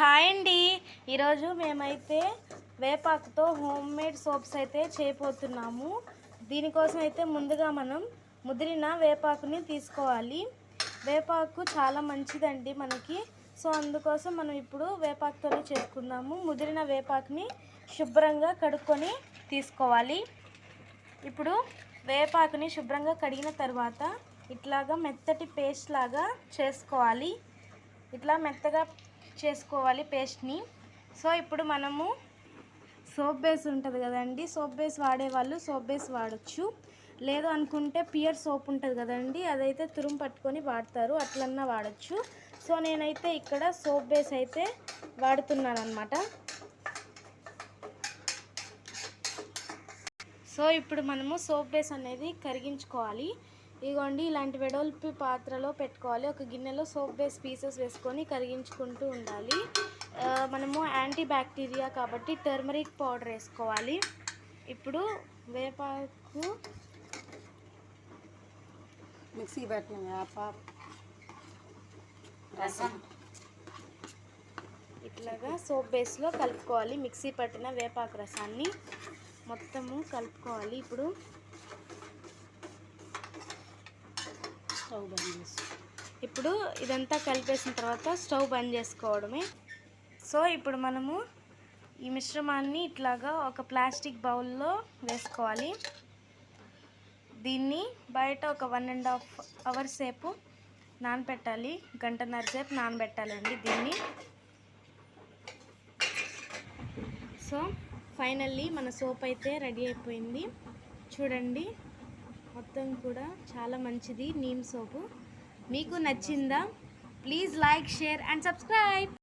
Hi అండి. ఈరోజు మేమైతే వేపాకుతో హోమ్ మేడ్ సోప్స్ అయితే చేయబోతున్నాము. దీనికోసం అయితే ముందుగా మనం ముదిరిన వేపాకుని తీసుకోవాలి. వేపాకు చాలా మంచిదండి మనకి. సో అందుకోసం మనం ఇప్పుడు వేపాకుతోనే చేసుకుందాము. ముదిరిన వేపాకుని శుభ్రంగా కడుక్కొని తీసుకోవాలి. ఇప్పుడు వేపాకుని శుభ్రంగా కడిగిన తర్వాత ఇట్లాగా మెత్తటి పేస్ట్ లాగా చేసుకోవాలి. ఇట్లా మెత్తగా చేసుకోవాలి పేస్ట్ని. సో ఇప్పుడు మనము సోప్ బేస్ ఉంటుంది కదండి, సోప్ బేస్ వాడేవాళ్ళు సోప్ బేస్ వాడచ్చు. లేదు అనుకుంటే పియర్ సోప్ ఉంటుంది కదండి, అదైతే తురుము పట్టుకొని వాడతారు, అట్లన్నా వాడచ్చు. సో నేనైతే ఇక్కడ సోప్ బేస్ అయితే వాడుతున్నాను అనమాట. సో ఇప్పుడు మనము సోప్ బేస్ అనేది కరిగించుకోవాలి. ఇదిగోండి ఇలాంటి వెడల్పు పాత్రలో పెట్టుకోవాలి. ఒక గిన్నెలో సోప్ బేస్ పీసెస్ వేసుకొని కరిగించుకుంటూ ఉండాలి. మనము యాంటీ బ్యాక్టీరియా కాబట్టి టర్మరిక్ పౌడర్ వేసుకోవాలి. ఇప్పుడు వేపాకు మిక్సీ పట్టిన వేపాకు రసం ఇట్లాగా సోప్ బేస్లో కలుపుకోవాలి. మిక్సీ పట్టిన వేపాకు రసాన్ని మొత్తము కలుపుకోవాలి. ఇప్పుడు ఇదంతా కలిపేసిన తర్వాత స్టవ్ బంద్ చేసుకోవడమే. సో ఇప్పుడు మనము ఈ మిశ్రమాన్ని ఇట్లాగా ఒక ప్లాస్టిక్ బౌల్లో వేసుకోవాలి. దీన్ని బయట ఒక 1.5 అవర్స్ సేపు నానబెట్టాలి. గంటన్నర సేపు నానబెట్టాలండి దీన్ని. సో ఫైనల్లీ మన సోప్ అయితే రెడీ అయిపోయింది. చూడండి, మొత్తం కూడా చాలా మంచిది నీమ్ సోపు. మీకు నచ్చిందా? Please like, share and subscribe.